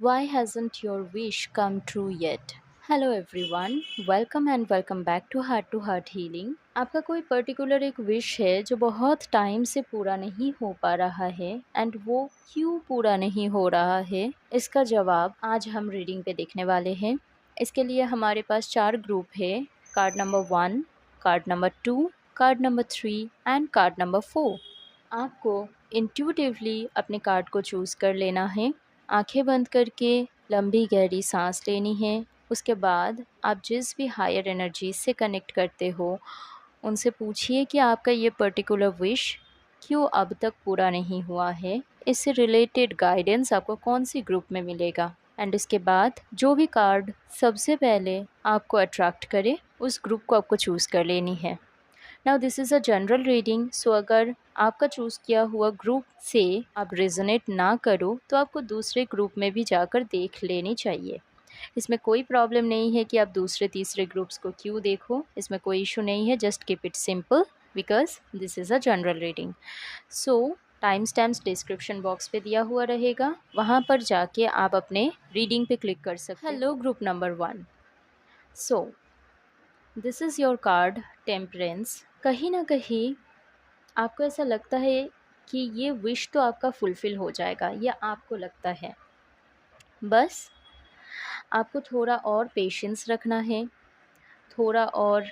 Why hasn't your wish come true yet? Hello everyone, welcome back to Heart Healing. आपका कोई particular एक wish है जो बहुत टाइम से पूरा नहीं हो पा रहा है एंड वो क्यों पूरा नहीं हो रहा है, इसका जवाब आज हम रीडिंग पे देखने वाले हैं। इसके लिए हमारे पास 4 ग्रुप है। Card number 1, card number 2, card number 3 and card number 4। आपको इंट्यूटिवली अपने कार्ड को चूज़ कर लेना है। आंखें बंद करके लंबी गहरी सांस लेनी है। उसके बाद आप जिस भी हायर एनर्जी से कनेक्ट करते हो उनसे पूछिए कि आपका ये पर्टिकुलर विश क्यों अब तक पूरा नहीं हुआ है। इससे रिलेटेड गाइडेंस आपको कौन सी ग्रुप में मिलेगा एंड इसके बाद जो भी कार्ड सबसे पहले आपको अट्रैक्ट करे उस ग्रुप को आपको चूज़ कर लेनी है। Now this is a general reading, so अगर आपका चूज़ किया हुआ ग्रुप से आप रेजोनेट ना करो तो आपको दूसरे ग्रुप में भी जाकर देख लेनी चाहिए। इसमें कोई प्रॉब्लम नहीं है कि आप दूसरे तीसरे ग्रुप्स को क्यों देखो, इसमें कोई इशू नहीं है। Just keep it simple because this is a general reading. So time stamps description box पे दिया हुआ रहेगा, वहाँ पर जाके आप अपने रीडिंग पे क्लिक कर सकते हो। Hello group number 1। So this is your card temperance. कहीं ना कहीं आपको ऐसा लगता है कि ये विश तो आपका फुलफ़िल हो जाएगा, ये आपको लगता है। बस आपको थोड़ा और पेशेंस रखना है, थोड़ा और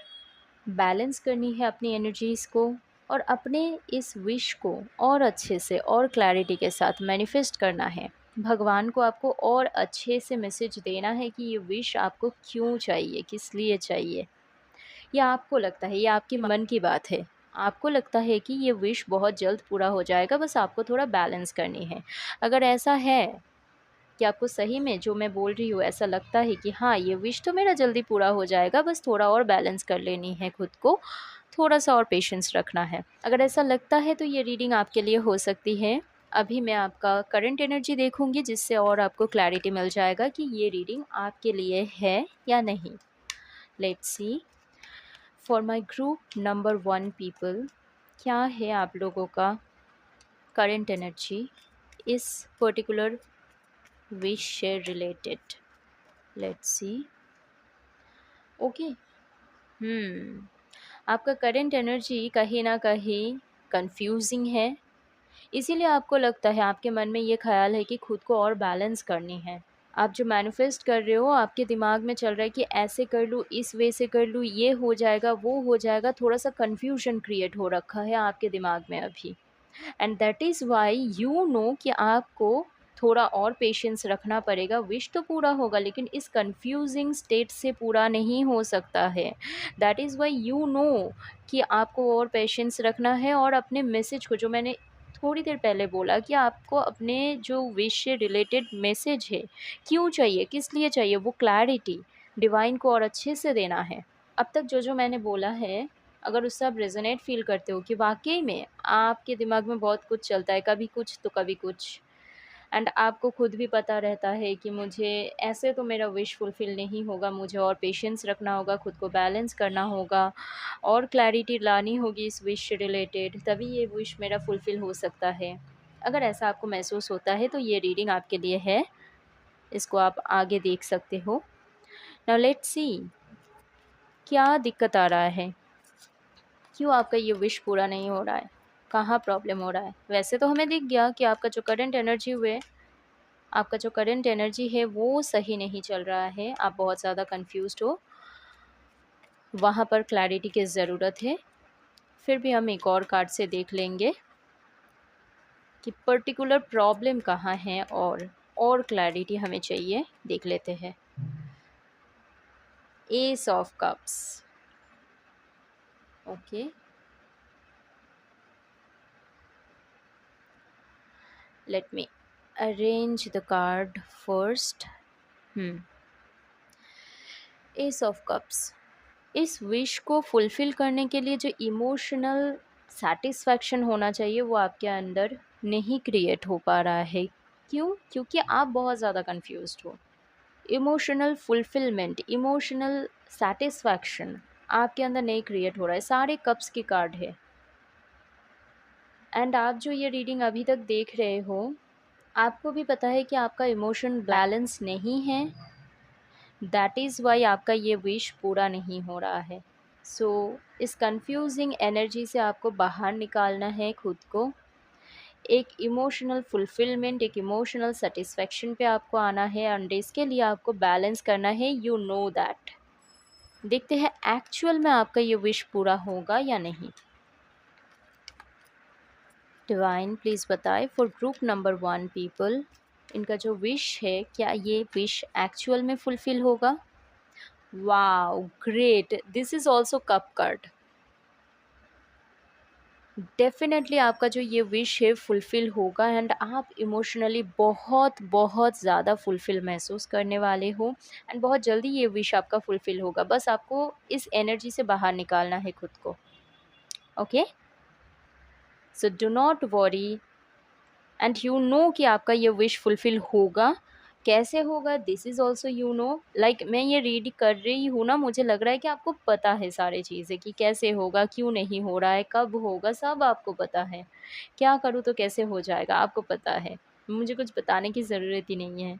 बैलेंस करनी है अपनी एनर्जीज़ को और अपने इस विश को और अच्छे से और क्लैरिटी के साथ मैनिफेस्ट करना है। भगवान को आपको और अच्छे से मैसेज देना है कि ये विश आपको क्यों चाहिए, किस लिए चाहिए। या आपको लगता है, ये आपके मन की बात है, आपको लगता है कि ये विश बहुत जल्द पूरा हो जाएगा, बस आपको थोड़ा बैलेंस करनी है। अगर ऐसा है कि आपको सही में जो मैं बोल रही हूँ ऐसा लगता है कि हाँ ये विश तो मेरा जल्दी पूरा हो जाएगा, बस थोड़ा और बैलेंस कर लेनी है खुद को, थोड़ा सा और पेशेंस रखना है। अगर ऐसा लगता है तो ये रीडिंग आपके लिए हो सकती है। अभी मैं आपका करंट एनर्जी देखूंगी जिससे और आपको क्लैरिटी मिल जाएगा कि ये रीडिंग आपके लिए है या नहीं। Let's see for my group number 1 people, क्या है आप लोगों का करंट एनर्जी इस पर्टिकुलर विश से रिलेटेड। Let's see. ओके। आपका करंट एनर्जी कहीं ना कहीं कंफ्यूजिंग है, इसीलिए आपको लगता है, आपके मन में ये ख्याल है कि खुद को और बैलेंस करनी है। आप जो मैनिफेस्ट कर रहे हो आपके दिमाग में चल रहा है कि ऐसे कर लूँ, इस वे से कर लूँ, ये हो जाएगा, वो हो जाएगा। थोड़ा सा कन्फ्यूजन क्रिएट हो रखा है आपके दिमाग में अभी। And that is why you know कि आपको थोड़ा और पेशेंस रखना पड़ेगा। विश तो पूरा होगा लेकिन इस कंफ्यूजिंग स्टेट से पूरा नहीं हो सकता है। That is why you know कि आपको और पेशेंस रखना है और अपने मैसेज को, जो मैंने थोड़ी देर पहले बोला कि आपको अपने जो विश से रिलेटेड मैसेज है क्यों चाहिए, किस लिए चाहिए, वो क्लैरिटी डिवाइन को और अच्छे से देना है। अब तक जो जो मैंने बोला है, अगर उससे आप रेजोनेट फील करते हो कि वाकई में आपके दिमाग में बहुत कुछ चलता है, कभी कुछ तो कभी कुछ, एंड आपको खुद भी पता रहता है कि मुझे ऐसे तो मेरा विश फुलफ़िल नहीं होगा, मुझे और पेशेंस रखना होगा, खुद को बैलेंस करना होगा और क्लैरिटी लानी होगी इस विश से रिलेटेड, तभी ये विश मेरा फुलफ़िल हो सकता है। अगर ऐसा आपको महसूस होता है तो ये रीडिंग आपके लिए है, इसको आप आगे देख सकते हो। नाउ लेट्स सी, क्या दिक्कत आ रहा है, क्यों आपका ये विश पूरा नहीं हो रहा है, कहाँ प्रॉब्लम हो रहा है। वैसे तो हमें दिख गया कि आपका जो करंट एनर्जी हुए, आपका जो करंट एनर्जी है वो सही नहीं चल रहा है, आप बहुत ज़्यादा कंफ्यूज्ड हो, वहाँ पर क्लैरिटी की ज़रूरत है। फिर भी हम एक और कार्ड से देख लेंगे कि पर्टिकुलर प्रॉब्लम कहाँ है और क्लैरिटी हमें चाहिए, देख लेते हैं। S of cups. Okay, let me arrange the card first. S of cups, इस विश को फुलफ़िल करने के लिए जो इमोशनल सैटिस्फैक्शन होना चाहिए वो आपके अंदर नहीं क्रिएट हो पा रहा है। क्यों? क्योंकि आप बहुत ज़्यादा कंफ्यूज्ड हो। इमोशनल फुलफ़िलमेंट, इमोशनल सैटिस्फैक्शन आपके अंदर नहीं क्रिएट हो रहा है। सारे कप्स की कार्ड है एंड आप जो ये रीडिंग अभी तक देख रहे हो आपको भी पता है कि आपका इमोशन बैलेंस नहीं है, दैट इज़ वाई आपका ये विश पूरा नहीं हो रहा है। सो इस कंफ्यूजिंग एनर्जी से आपको बाहर निकालना है खुद को। एक इमोशनल फुलफिलमेंट, एक इमोशनल सेटिस्फेक्शन पे आपको आना है एंड इसके लिए आपको बैलेंस करना है, यू नो दैट। देखते हैं एक्चुअल में आपका ये विश पूरा होगा या नहीं। डिवाइन प्लीज़ बताएं फॉर ग्रुप नंबर 1 पीपल, इनका जो विश है क्या ये विश एक्चुअल में फुलफिल होगा। Wow great, this is also cup card. Definitely आपका जो ये विश है फुलफ़िल होगा एंड आप इमोशनली बहुत बहुत ज़्यादा फुलफ़िल महसूस करने वाले हो एंड बहुत जल्दी ये विश आपका फुलफ़िल होगा। बस आपको इस एनर्जी से बाहर निकालना है खुद को। Okay, so do not worry and you know कि आपका ये विश फुलफ़िल होगा। कैसे होगा this is also you know, like मैं ये रीड कर रही हूँ ना, मुझे लग रहा है कि आपको पता है सारी चीज़ें कि कैसे होगा, क्यों नहीं हो रहा है, कब होगा, सब आपको पता है। क्या करूँ तो कैसे हो जाएगा आपको पता है। मुझे कुछ बताने की ज़रूरत ही नहीं है।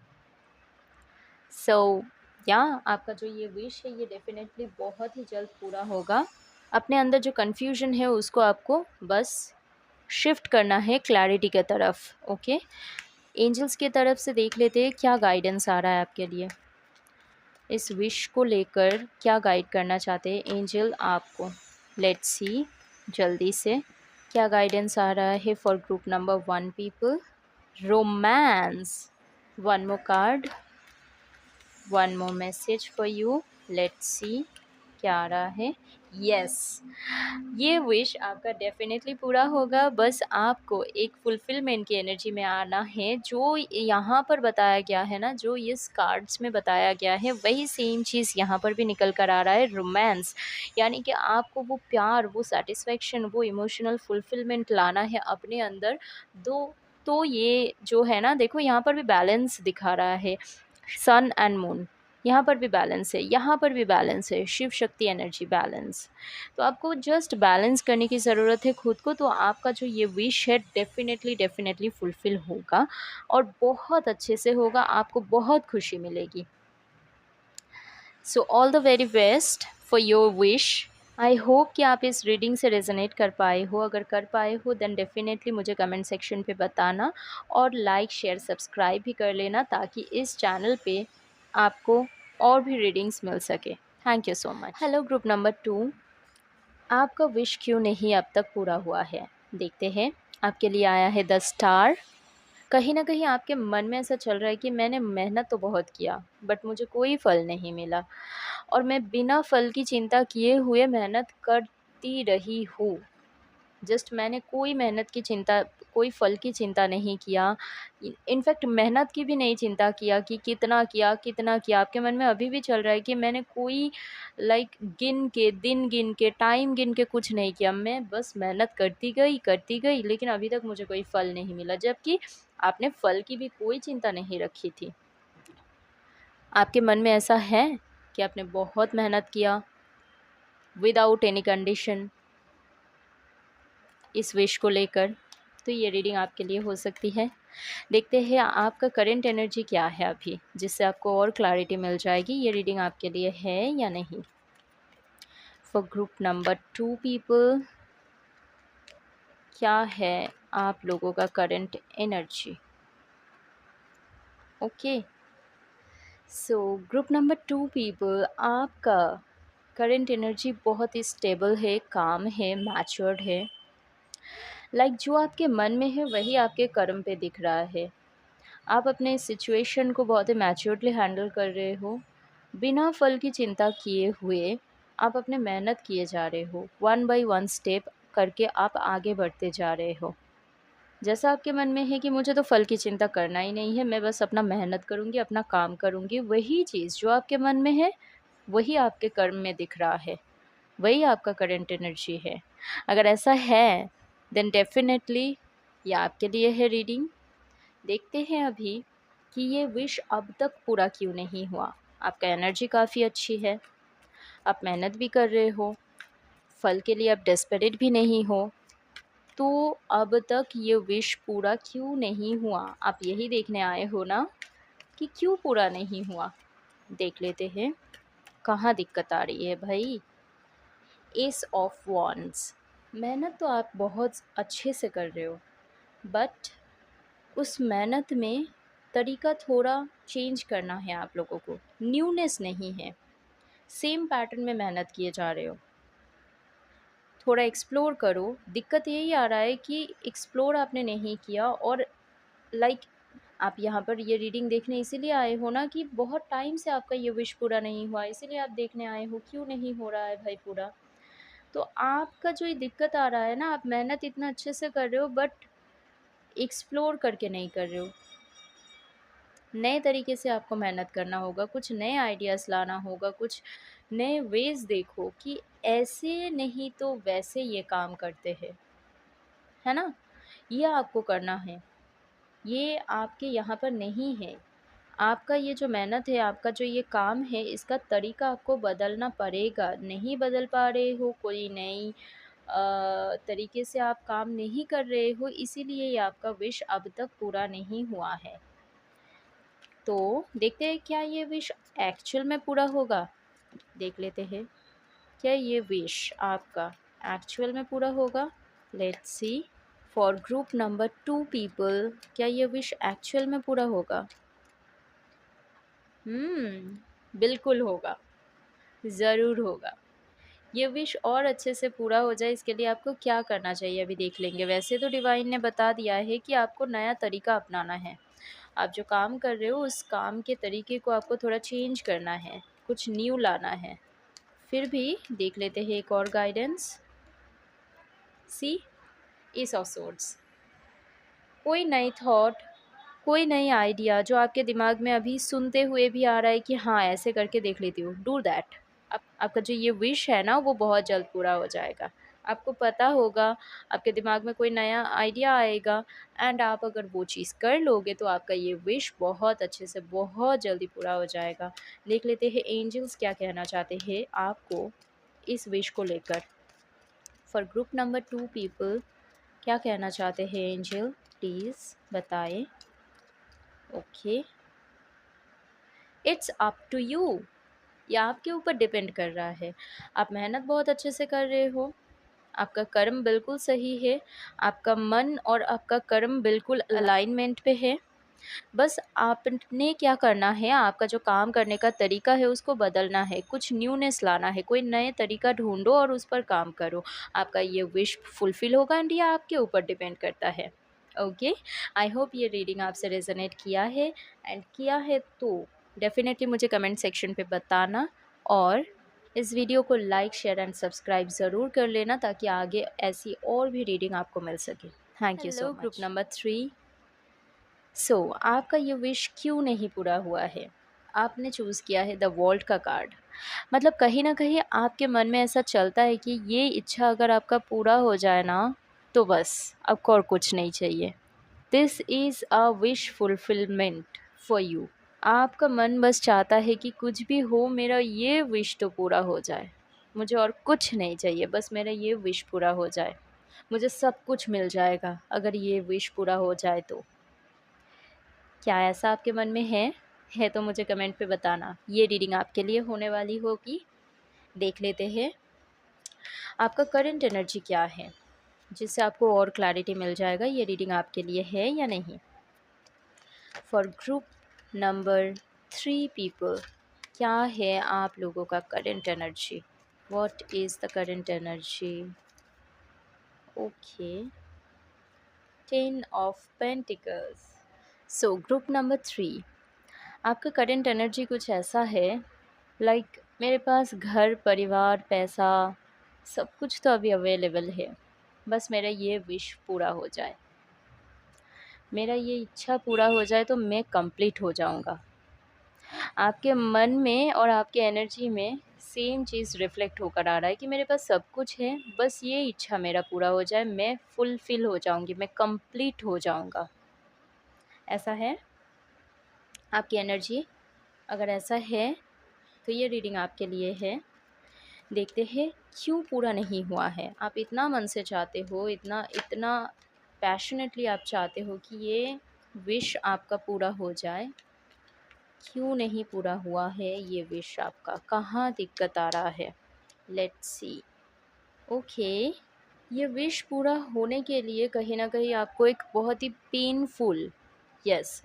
सो या आपका जो ये विश है ये डेफ़िनेटली बहुत ही जल्द पूरा होगा। अपने अंदर जो कन्फ्यूज़न है उसको आपको बस शिफ्ट करना है क्लैरिटी की तरफ। ओके, एंजल्स की तरफ से देख लेते हैं क्या गाइडेंस आ रहा है आपके लिए। इस विश को लेकर क्या गाइड करना चाहते हैं एंजल आपको। लेट्स सी जल्दी से क्या गाइडेंस आ रहा है for group number 1 people. Romance, one more card, one more message for you. Let's see क्या आ रहा है। यस, ये विश आपका डेफिनेटली पूरा होगा। बस आपको एक फुलफिलमेंट की एनर्जी में आना है। जो यहाँ पर बताया गया है ना, जो इस कार्ड्स में बताया गया है वही सेम चीज़ यहाँ पर भी निकल कर आ रहा है। रोमांस यानी कि आपको वो प्यार, वो सेटिस्फेक्शन, वो इमोशनल फुलफिलमेंट लाना है अपने अंदर। दो तो ये जो है ना, देखो यहाँ पर भी बैलेंस दिखा रहा है, सन एंड मून, यहाँ पर भी बैलेंस है, यहाँ पर भी बैलेंस है, शिव शक्ति एनर्जी बैलेंस। तो आपको जस्ट बैलेंस करने की ज़रूरत है खुद को। तो आपका जो ये विश है डेफिनेटली डेफिनेटली फुलफ़िल होगा और बहुत अच्छे से होगा, आपको बहुत खुशी मिलेगी। So all the very best for your wish. I hope कि आप इस रीडिंग से रेजोनेट कर पाए हो। अगर कर पाए हो देन डेफिनेटली मुझे कमेंट सेक्शन पे बताना और लाइक शेयर सब्सक्राइब भी कर लेना ताकि इस चैनल पे आपको और भी रीडिंग्स मिल सके। Thank you so much. Hello group number 2, आपका विश क्यों नहीं अब तक पूरा हुआ है। देखते हैं, आपके लिए आया है द स्टार। कहीं न कहीं आपके मन में ऐसा चल रहा है कि मैंने मेहनत तो बहुत किया बट मुझे कोई फल नहीं मिला और मैं बिना फल की चिंता किए हुए मेहनत करती रही हूँ। जस्ट मैंने कोई मेहनत की चिंता, कोई फल की चिंता नहीं किया। इनफैक्ट मेहनत की भी नहीं चिंता किया कि कितना किया। आपके मन में अभी भी चल रहा है कि मैंने कोई गिन के, दिन गिन के, टाइम गिन के कुछ नहीं किया। मैं बस मेहनत करती गई लेकिन अभी तक मुझे कोई फल नहीं मिला। जबकि आपने फल की भी कोई चिंता नहीं रखी थी। आपके मन में ऐसा है कि आपने बहुत मेहनत किया विदाउट एनी कंडीशन इस विश को लेकर। तो ये रीडिंग आपके लिए हो सकती है। देखते हैं आपका करंट एनर्जी क्या है अभी, जिससे आपको और क्लैरिटी मिल जाएगी ये रीडिंग आपके लिए है या नहीं। फॉर ग्रुप नंबर 2 पीपल, क्या है आप लोगों का current energy. Okay, so group number 2 people, आपका करंट एनर्जी बहुत ही स्टेबल है, काम है, मैच्योर्ड है। जो आपके मन में है वही आपके कर्म पे दिख रहा है। आप अपने सिचुएशन को बहुत ही मैच्योर्डली हैंडल कर रहे हो। बिना फल की चिंता किए हुए आप अपने मेहनत किए जा रहे हो। वन बाय वन स्टेप करके आप आगे बढ़ते जा रहे हो। जैसा आपके मन में है कि मुझे तो फल की चिंता करना ही नहीं है, मैं बस अपना मेहनत करूँगी, अपना काम करूँगी, वही चीज़ जो आपके मन में है वही आपके कर्म में दिख रहा है, वही आपका करंट एनर्जी है। अगर ऐसा है देन डेफिनेटली ये आपके लिए है रीडिंग। देखते हैं अभी कि ये विश अब तक पूरा क्यों नहीं हुआ। आपका एनर्जी काफ़ी अच्छी है, आप मेहनत भी कर रहे हो, फल के लिए आप डेस्परेट भी नहीं हो। तो अब तक ये विश पूरा क्यों नहीं हुआ? आप यही देखने आए हो ना कि क्यों पूरा नहीं हुआ? देख लेते हैं, कहाँ दिक्कत आ रही है भाई। S of wands. मेहनत तो आप बहुत अच्छे से कर रहे हो, बट उस मेहनत में तरीका थोड़ा चेंज करना है आप लोगों को। न्यूनेस नहीं है, सेम पैटर्न में मेहनत किए जा रहे हो। थोड़ा एक्सप्लोर करो। दिक्कत यही आ रहा है कि एक्सप्लोर आपने नहीं किया, और लाइक आप यहाँ पर ये रीडिंग देखने इसीलिए आए हो ना कि बहुत टाइम से आपका ये विश पूरा नहीं हुआ, इसीलिए आप देखने आए हो क्यों नहीं हो रहा है भाई पूरा। तो आपका जो ये दिक्कत आ रहा है ना, आप मेहनत इतना अच्छे से कर रहे हो बट एक्सप्लोर करके नहीं कर रहे हो। नए तरीके से आपको मेहनत करना होगा, कुछ नए आइडियाज़ लाना होगा, कुछ नए वेज़ देखो कि ऐसे नहीं तो वैसे ये काम करते हैं, है ना? ये आपको करना है, ये आपके यहाँ पर नहीं है। आपका ये जो मेहनत है, आपका जो ये काम है, इसका तरीका आपको बदलना पड़ेगा। नहीं बदल पा रहे हो, कोई नई तरीके से आप काम नहीं कर रहे हो, इसीलिए ये आपका विश अब तक पूरा नहीं हुआ है। तो देखते हैं क्या ये विश एक्चुअल में पूरा होगा? देख लेते हैं, क्या ये विश आपका एक्चुअल में पूरा होगा? Let's see. For group number 2 people, क्या ये विश एक्चुअल में पूरा होगा? बिल्कुल होगा, ज़रूर होगा। ये विश और अच्छे से पूरा हो जाए, इसके लिए आपको क्या करना चाहिए अभी देख लेंगे। वैसे तो डिवाइन ने बता दिया है कि आपको नया तरीका अपनाना है। आप जो काम कर रहे हो उस काम के तरीके को आपको थोड़ा चेंज करना है, कुछ न्यू लाना है। फिर भी देख लेते हैं एक और guidance. See, ace of swords. कोई नई थॉट, कोई नई आइडिया जो आपके दिमाग में अभी सुनते हुए भी आ रहा है कि हाँ ऐसे करके देख लेती हूँ, डू दैट। आपका जो ये विश है ना वो बहुत जल्द पूरा हो जाएगा। आपको पता होगा, आपके दिमाग में कोई नया आइडिया आएगा, एंड आप अगर वो चीज़ कर लोगे तो आपका ये विश बहुत अच्छे से बहुत जल्दी पूरा हो जाएगा। देख लेते हैं एंजल्स क्या कहना चाहते हैं आपको इस विश को लेकर। फॉर ग्रुप नंबर 2 पीपल, क्या कहना चाहते हैं एंजल, प्लीज़ बताएं। Okay, it's up to you. ये आपके ऊपर डिपेंड कर रहा है। आप मेहनत बहुत अच्छे से कर रहे हो, आपका कर्म बिल्कुल सही है, आपका मन और आपका कर्म बिल्कुल अलाइनमेंट पे है। बस आपने क्या करना है, आपका जो काम करने का तरीका है उसको बदलना है, कुछ न्यूनेस लाना है, कोई नए तरीका ढूंढो और उस पर काम करो। आपका ये विश फुलफ़िल होगा, एंड ये आपके ऊपर डिपेंड करता है। ओके, आई होप ये रीडिंग आपसे रेजोनेट किया है, एंड किया है तो डेफिनेटली मुझे कमेंट सेक्शन पे बताना, और इस वीडियो को लाइक शेयर एंड सब्सक्राइब ज़रूर कर लेना ताकि आगे ऐसी और भी रीडिंग आपको मिल सके। Thank you so much. Group number 3। आपका ये विश क्यों नहीं पूरा हुआ है? आपने चूज़ किया है द वॉल्ट का कार्ड। मतलब कहीं न कहीं आपके मन में ऐसा चलता है कि ये इच्छा अगर आपका पूरा हो जाए ना, तो बस आपको और कुछ नहीं चाहिए। This is a wish fulfilment for you. आपका मन बस चाहता है कि कुछ भी हो, मेरा ये विश तो पूरा हो जाए। मुझे और कुछ नहीं चाहिए, बस मेरा ये विश पूरा हो जाए। मुझे सब कुछ मिल जाएगा अगर ये विश पूरा हो जाए तो। क्या ऐसा आपके मन में है? है तो मुझे कमेंट पे बताना। ये रीडिंग आपके लिए होने वाली होगी। देख लेते हैं आपका करंट एनर्जी क्या है, जिससे आपको और क्लैरिटी मिल जाएगा ये रीडिंग आपके लिए है या नहीं। फॉर ग्रुप नंबर 3 पीपल, क्या है आप लोगों का current energy? What is the current energy? Okay, 10 of pentacles. Group number 3, आपका करंट एनर्जी कुछ ऐसा है, लाइक मेरे पास घर, परिवार, पैसा, सब कुछ तो अभी अवेलेबल है, बस मेरा ये विश पूरा हो जाए, मेरा ये इच्छा पूरा हो जाए तो मैं कंप्लीट हो जाऊंगा। आपके मन में और आपके एनर्जी में सेम चीज़ रिफ्लेक्ट होकर आ रहा है कि मेरे पास सब कुछ है, बस ये इच्छा मेरा पूरा हो जाए, मैं फुलफ़िल हो जाऊंगी, मैं कंप्लीट हो जाऊंगा। ऐसा है आपकी एनर्जी? अगर ऐसा है तो ये रीडिंग आपके लिए है। देखते हैं क्यों पूरा नहीं हुआ है? आप इतना मन से चाहते हो, इतना इतना पैशनेटली आप चाहते हो कि ये विश आपका पूरा हो जाए, क्यों नहीं पूरा हुआ है ये विश आपका? कहाँ दिक्कत आ रहा है? Let's see. ओके, ये विश पूरा होने के लिए कहीं न कहीं आपको एक बहुत ही पेनफुल,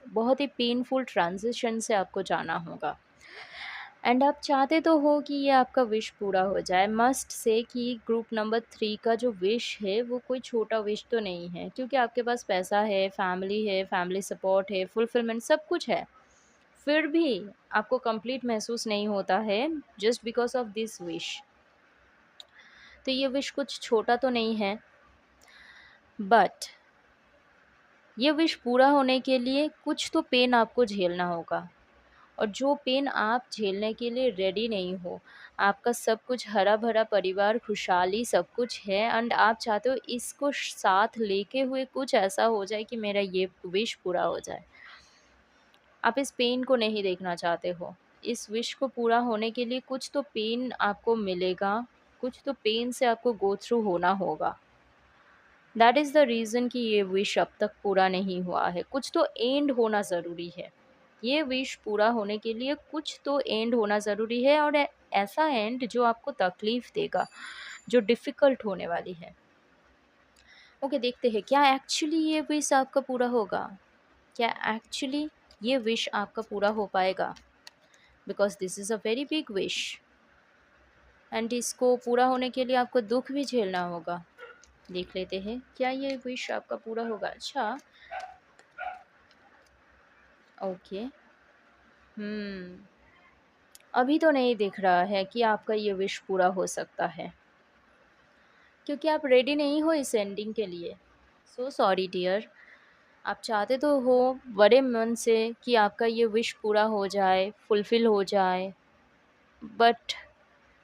बहुत ही पेनफुल ट्रांज़िशन से आपको जाना होगा। एंड आप चाहते तो हो कि ये आपका विश पूरा हो जाए। मस्ट से कि ग्रुप नंबर 3 का जो विश है वो कोई छोटा विश तो नहीं है, क्योंकि आपके पास पैसा है, फैमिली सपोर्ट है, फुलफिलमेंट सब कुछ है। फिर भी आपको कंप्लीट महसूस नहीं होता है just because of this wish. तो ये विश कुछ छोटा तो नहीं है, बट ये विश पूरा होने के लिए कुछ तो पेन आपको झेलना होगा। और जो पेन आप झेलने के लिए रेडी नहीं हो, आपका सब कुछ हरा-भरा परिवार, खुशहाली सब कुछ है एंड आप चाहते हो इसको साथ लेके हुए कुछ ऐसा हो जाए कि मेरा ये विश पूरा हो जाए। आप इस पेन को नहीं देखना चाहते हो। इस विश को पूरा होने के लिए कुछ तो पेन आपको मिलेगा, कुछ तो पेन से आपको गो थ्रू होना होगा। दैट इज़ द रीज़न कि ये विश अब तक पूरा नहीं हुआ है। कुछ तो एंड होना ज़रूरी है। ये विश पूरा होने के लिए कुछ तो एंड होना ज़रूरी है, और ऐसा एंड जो आपको तकलीफ़ देगा, जो डिफ़िकल्ट होने वाली है। ओके, देखते हैं क्या एक्चुअली ये विश आपका पूरा होगा? क्या एक्चुअली ये विश आपका पूरा हो पाएगा? Because this is a very big wish and इसको पूरा होने के लिए आपको दुःख भी झेलना होगा। देख लेते हैं क्या ये विश आपका पूरा होगा? अच्छा, ओके। हुँ, अभी तो नहीं दिख रहा है कि आपका ये विश पूरा हो सकता है, क्योंकि आप रेडी नहीं हो इस एंडिंग के लिए। सो सॉरी डियर, आप चाहते तो हो बड़े मन से कि आपका ये विश पूरा हो जाए, फुलफ़िल हो जाए, बट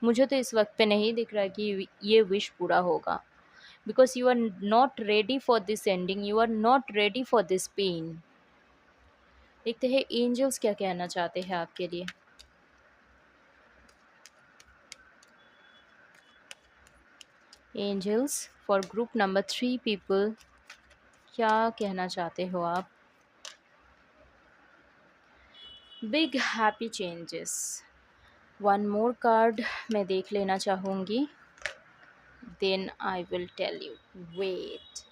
मुझे तो इस वक़्त पे नहीं दिख रहा है कि ये विश पूरा होगा। Because you are not ready for this ending, you are not ready for this pain. देखते हैं एंजल्स क्या कहना चाहते हैं आपके लिए। Angels for group number 3 people, क्या कहना चाहते हो आप? Big happy changes. One more card मैं देख लेना चाहूँगी, then I will tell you. Wait,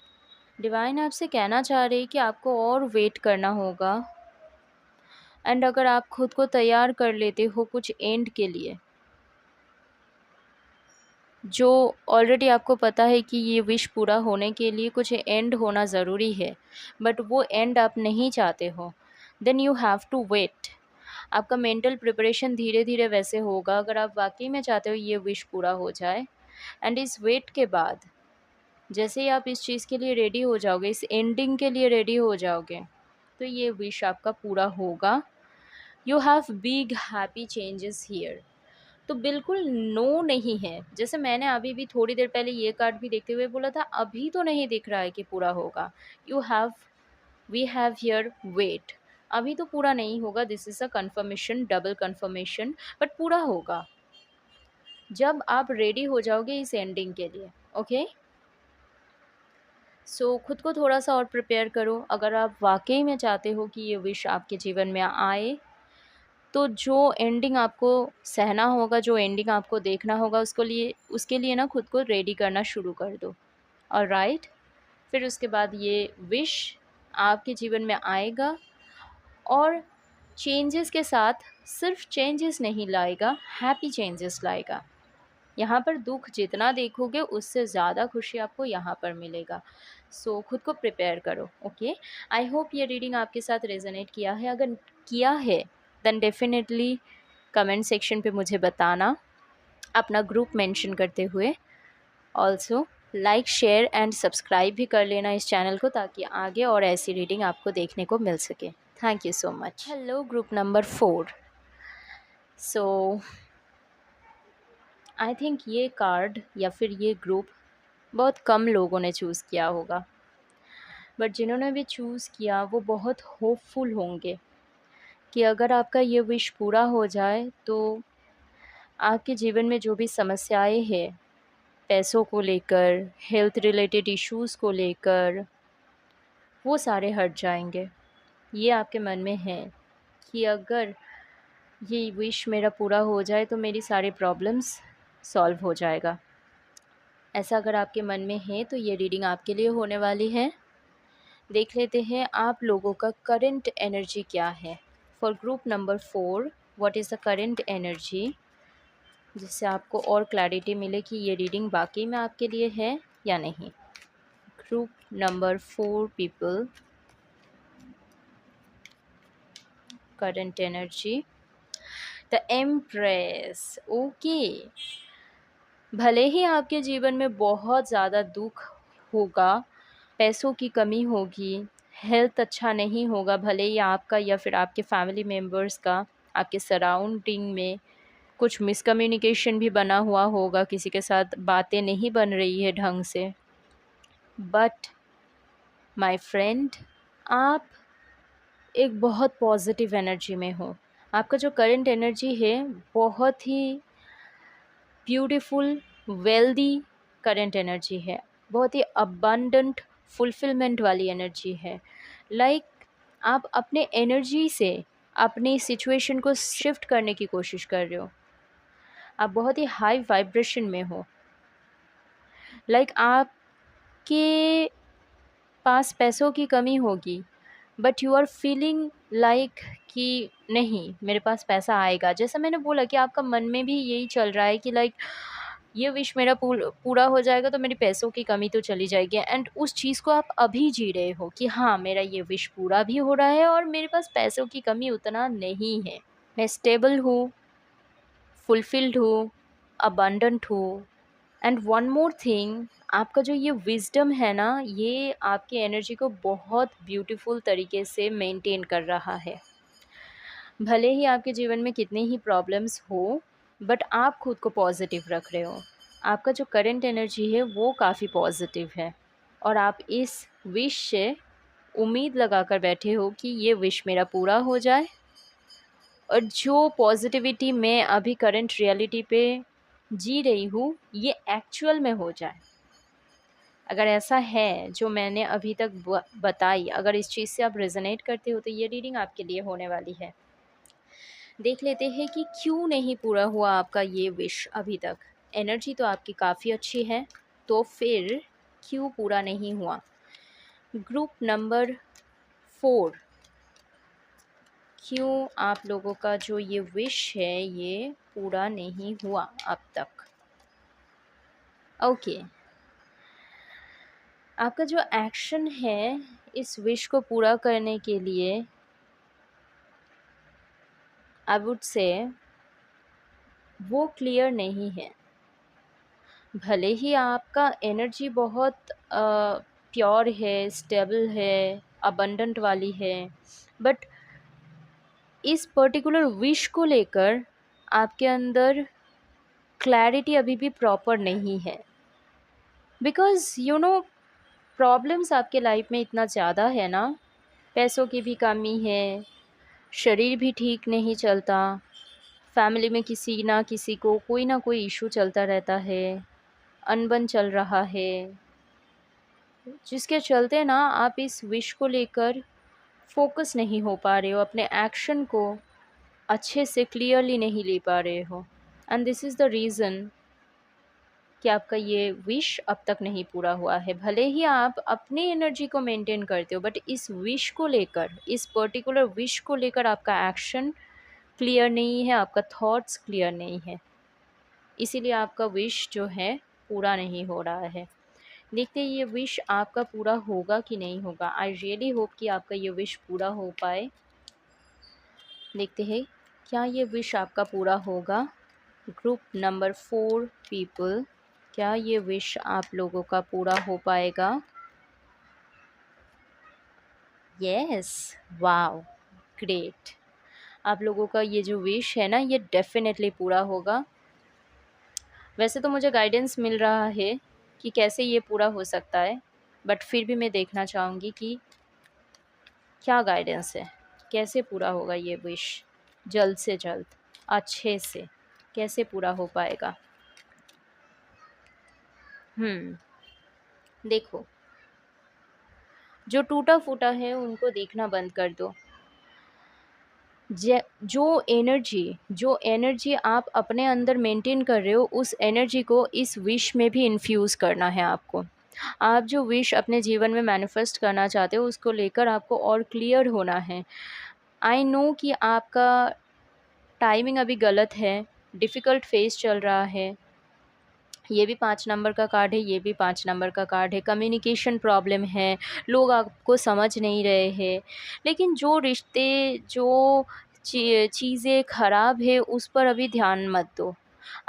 divine आपसे कहना चाह रही कि आपको और वेट करना होगा, एंड अगर आप खुद को तैयार कर लेते हो कुछ एंड के लिए, जो ऑलरेडी आपको पता है कि ये विश पूरा होने के लिए कुछ एंड होना ज़रूरी है, बट वो एंड आप नहीं चाहते हो, then you have to wait. आपका मेंटल प्रिपरेशन धीरे धीरे वैसे होगा अगर आप वाकई में चाहते हो ये विश पूरा हो जाए। एंड इस वेट के बाद जैसे ही आप इस चीज़ के लिए रेडी हो जाओगे, इस एंडिंग के लिए रेडी हो जाओगे, तो ये विश आपका पूरा होगा। You have big happy changes here. तो बिल्कुल नो नहीं है। जैसे मैंने अभी भी थोड़ी देर पहले ये कार्ड भी देखते हुए बोला था, अभी तो नहीं दिख रहा है कि पूरा होगा। You have we have here wait. अभी तो पूरा नहीं होगा, this is a confirmation, double confirmation, but पूरा होगा जब आप रेडी हो जाओगे इस एंडिंग के लिए। ओके, सो खुद को थोड़ा सा और प्रिपेयर करो। अगर आप वाकई में चाहते हो कि ये विश आपके जीवन में आए, तो जो एंडिंग आपको सहना होगा, जो एंडिंग आपको देखना होगा, उसके लिए ना खुद को रेडी करना शुरू कर दो। ऑलराइट, फिर उसके बाद ये विश आपके जीवन में आएगा, और चेंजेस के साथ सिर्फ चेंजेस नहीं लाएगा, हैप्पी चेंजेस लाएगा। यहाँ पर दुख जितना देखोगे उससे ज़्यादा खुशी आपको यहाँ पर मिलेगा। सो खुद को प्रिपेयर करो। ओके, आई होप ये रीडिंग आपके साथ रेजोनेट किया है। अगर किया है देन डेफिनेटली कमेंट सेक्शन पे मुझे बताना, अपना ग्रुप मेंशन करते हुए। Also like, share and subscribe भी कर लेना इस चैनल को, ताकि आगे और ऐसी रीडिंग आपको देखने को मिल सके। Thank you so much. Hello group number 4। So I think ये कार्ड या फिर ये ग्रुप बहुत कम लोगों ने चूज़ किया होगा, बट जिन्होंने भी चूज़ किया वो बहुत होपफुल होंगे कि अगर आपका ये विश पूरा हो जाए तो आपके जीवन में जो भी समस्याएं हैं पैसों को लेकर, हेल्थ रिलेटेड इश्यूज़ को लेकर, वो सारे हट जाएँगे। ये आपके मन में है कि अगर ये विश मेरा पूरा हो जाए तो मेरी सारी प्रॉब्लम्स सॉल्व हो जाएगा। ऐसा अगर आपके मन में है तो ये रीडिंग आपके लिए होने वाली है। देख लेते हैं आप लोगों का करंट एनर्जी क्या है। For group number 4 what is the current energy, जिससे आपको और क्लैरिटी मिले कि ये रीडिंग वाक़ई में आपके लिए है या नहीं। Group number 4 people, current energy, the empress. Okay, भले ही आपके जीवन में बहुत ज़्यादा दुख होगा, पैसों की कमी होगी, हेल्थ अच्छा नहीं होगा, भले ही आपका या फिर आपके फैमिली मेम्बर्स का, आपके सराउंडिंग में कुछ मिसकम्युनिकेशन भी बना हुआ होगा, किसी के साथ बातें नहीं बन रही है ढंग से, बट माय फ्रेंड, आप एक बहुत पॉजिटिव एनर्जी में हो। आपका जो करंट एनर्जी है बहुत ही ब्यूटीफुल, वेल्दी करंट एनर्जी है, बहुत ही अबंडेंट फुलफिलमेंट वाली एनर्जी है। लाइक आप अपने एनर्जी से अपनी सिचुएशन को शिफ्ट करने की कोशिश कर रहे हो। आप बहुत ही हाई वाइब्रेशन में हो। लाइक आपके पास पैसों की कमी होगी, but you are feeling like कि नहीं, मेरे पास पैसा आएगा। जैसा मैंने बोला कि आपका मन में भी यही चल रहा है कि लाइक ये विश मेरा पूरा हो जाएगा तो मेरी पैसों की कमी तो चली जाएगी, एंड उस चीज़ को आप अभी जी रहे हो कि हाँ, मेरा ये विश पूरा भी हो रहा है और मेरे पास पैसों की कमी उतना नहीं है। मैं स्टेबल हूँ, फुलफिल्ड हूँ, अबंडेंट हूँ। एंड वन मोर थिंग, आपका जो ये विज़डम है ना, ये आपकी एनर्जी को बहुत ब्यूटीफुल तरीके से मेंटेन कर रहा है। भले ही आपके जीवन में कितनी ही प्रॉब्लम्स हो, बट आप खुद को पॉजिटिव रख रहे हो। आपका जो करंट एनर्जी है वो काफ़ी पॉजिटिव है, और आप इस विश से उम्मीद लगा कर बैठे हो कि ये विश मेरा पूरा हो जाए, और जो पॉजिटिविटी मैं अभी करंट रियलिटी पे जी रही हूँ ये एक्चुअल में हो जाए। अगर ऐसा है जो मैंने अभी तक बताई, अगर इस चीज़ से आप रेजोनेट करते हो तो ये रीडिंग आपके लिए होने वाली है। देख लेते हैं कि क्यों नहीं पूरा हुआ आपका ये विश अभी तक। एनर्जी तो आपकी काफ़ी अच्छी है, तो फिर क्यों पूरा नहीं हुआ। ग्रुप नंबर 4, क्यों आप लोगों का जो ये विश है ये पूरा नहीं हुआ अब तक। ओके, आपका जो एक्शन है इस विश को पूरा करने के लिए, आई वुड से वो क्लियर नहीं है। भले ही आपका एनर्जी बहुत प्योर है, स्टेबल है, अबंडेंट वाली है, बट इस पर्टिकुलर विश को लेकर आपके अंदर क्लैरिटी अभी भी प्रॉपर नहीं है। बिकॉज़ प्रॉब्लम्स आपके लाइफ में इतना ज़्यादा है ना, पैसों की भी कमी है, शरीर भी ठीक नहीं चलता, फैमिली में किसी ना किसी को कोई ना कोई इशू चलता रहता है, अनबन चल रहा है, जिसके चलते ना आप इस विश को लेकर फोकस नहीं हो पा रहे हो, अपने एक्शन को अच्छे से क्लियरली नहीं ले पा रहे हो, and this is the reason कि आपका ये विश अब तक नहीं पूरा हुआ है। भले ही आप अपनी एनर्जी को मेंटेन करते हो, बट इस विश को लेकर, इस पर्टिकुलर विश को लेकर आपका एक्शन क्लियर नहीं है, आपका थॉट्स क्लियर नहीं है, इसीलिए आपका विश जो है पूरा नहीं हो रहा है। देखते हैं ये विश आपका पूरा होगा कि नहीं होगा। आई रियली होप कि आपका ये विश पूरा हो पाए। देखते हैं क्या ये विश आपका पूरा होगा। ग्रुप नंबर 4 पीपल, क्या ये विश आप लोगों का पूरा हो पाएगा। Yes, wow, great. आप लोगों का ये जो विश है ना ये डेफिनेटली पूरा होगा। वैसे तो मुझे गाइडेंस मिल रहा है कि कैसे ये पूरा हो सकता है, बट फिर भी मैं देखना चाहूँगी कि क्या गाइडेंस है, कैसे पूरा होगा ये विश, जल्द से जल्द अच्छे से कैसे पूरा हो पाएगा। देखो, जो टूटा-फूटा है उनको देखना बंद कर दो। ज जो एनर्जी आप अपने अंदर मेंटेन कर रहे हो, उस एनर्जी को इस विश में भी इन्फ्यूज़ करना है आपको। आप जो विश अपने जीवन में मैनिफेस्ट करना चाहते हो, उसको लेकर आपको और क्लियर होना है। आई नो कि आपका टाइमिंग अभी गलत है, डिफ़िकल्ट फ़ेज़ चल रहा है। ये भी 5 नंबर का कार्ड है, ये भी 5 नंबर का कार्ड है। कम्युनिकेशन प्रॉब्लम है, लोग आपको समझ नहीं रहे हैं। लेकिन जो रिश्ते, जो चीज़ें ख़राब है, उस पर अभी ध्यान मत दो।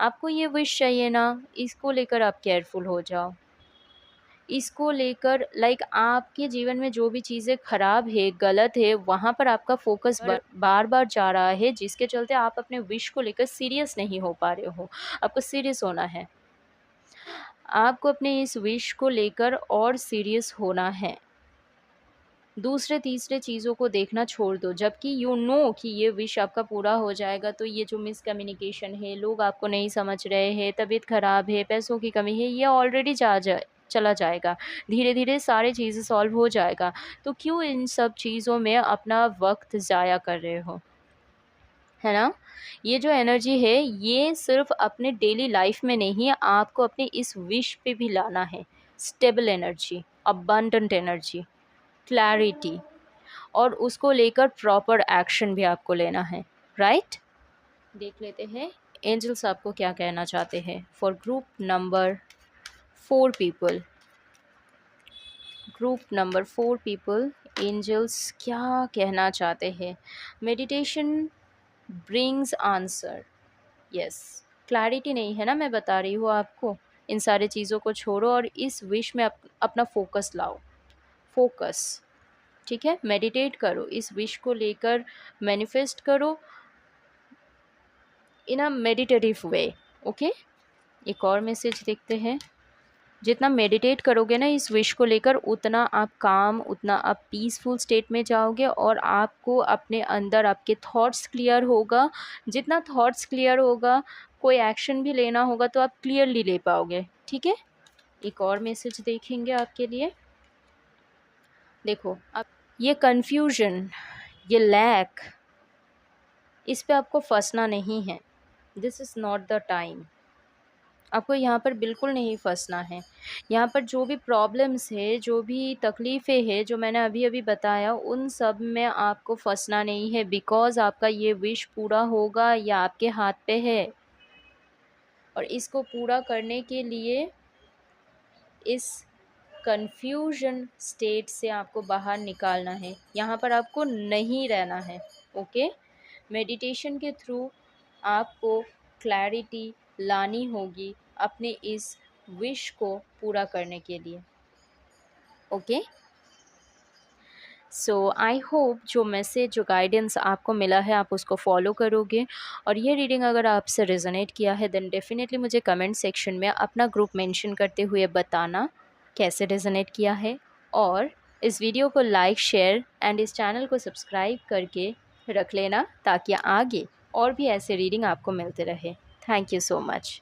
आपको ये विश चाहिए ना, इसको लेकर आप केयरफुल हो जाओ। इसको लेकर आपके जीवन में जो भी चीज़ें ख़राब है, गलत है, वहाँ पर आपका फ़ोकस बार-बार जा रहा है, जिसके चलते आप अपने विश को लेकर सीरियस नहीं हो पा रहे हो। आपको सीरियस होना है। आपको अपने इस विश को लेकर और सीरियस होना है। दूसरे तीसरे चीज़ों को देखना छोड़ दो, जबकि यू नो कि ये विश आपका पूरा हो जाएगा, तो ये जो मिसकम्युनिकेशन है, लोग आपको नहीं समझ रहे हैं, तबीयत ख़राब है, पैसों की कमी है, ये ऑलरेडी चला जाएगा। धीरे-धीरे सारी चीज़ें सॉल्व हो जाएगा। तो क्यों इन सब चीज़ों में अपना वक़्त ज़ाया कर रहे हो? है ना? ये जो एनर्जी है, ये सिर्फ़ अपने डेली लाइफ़ में नहीं, आपको अपने इस विश पे भी लाना है। Stable energy, abundant energy, clarity, और उसको लेकर प्रॉपर एक्शन भी आपको लेना है, राइट? देख लेते हैं एंजल्स आपको क्या कहना चाहते हैं for group number 4 people. Group number 4 people, angels क्या कहना चाहते हैं? Meditation brings answer. Yes, clarity नहीं है ना, मैं बता रही हूँ आपको। इन सारी चीज़ों को छोड़ो और इस विश में अपना फ़ोकस लाओ। फ़ोकस, ठीक है? मेडिटेट करो, इस विश को लेकर मैनिफेस्ट करो इन अ मेडिटेटिव वे, ओके? एक और मैसेज देखते हैं। जितना मेडिटेट करोगे ना इस विश को लेकर, उतना आप काम, उतना आप पीसफुल स्टेट में जाओगे और आपको अपने अंदर आपके थॉट्स क्लियर होगा। जितना थॉट्स क्लियर होगा, कोई एक्शन भी लेना होगा तो आप क्लियरली ले पाओगे, ठीक है? एक और मैसेज देखेंगे आपके लिए। देखो, आप ये कन्फ्यूजन, ये लैक, इस पे आपको फंसना नहीं है। This is not the time. आपको यहाँ पर बिल्कुल नहीं फँसना है। यहाँ पर जो भी प्रॉब्लम्स है, जो भी तकलीफ़ें हैं, जो मैंने अभी-अभी बताया, उन सब में आपको फँसना नहीं है, बिकॉज़ आपका ये विश पूरा होगा, ये आपके हाथ पे है। और इसको पूरा करने के लिए इस कन्फ्यूज़न स्टेट से आपको बाहर निकालना है। यहाँ पर आपको नहीं रहना है, ओके? मेडिटेशन के थ्रू आपको क्लैरिटी लानी होगी अपने इस विश को पूरा करने के लिए, ओके? सो आई होप जो मैसेज, जो गाइडेंस आपको मिला है, आप उसको फॉलो करोगे। और ये रीडिंग अगर आपसे रेजोनेट किया है, देन डेफिनेटली मुझे कमेंट सेक्शन में अपना ग्रुप मेंशन करते हुए बताना कैसे रेजोनेट किया है। और इस वीडियो को लाइक, शेयर एंड इस चैनल को सब्सक्राइब करके रख लेना, ताकि आगे और भी ऐसे रीडिंग आपको मिलते रहे। Thank you so much.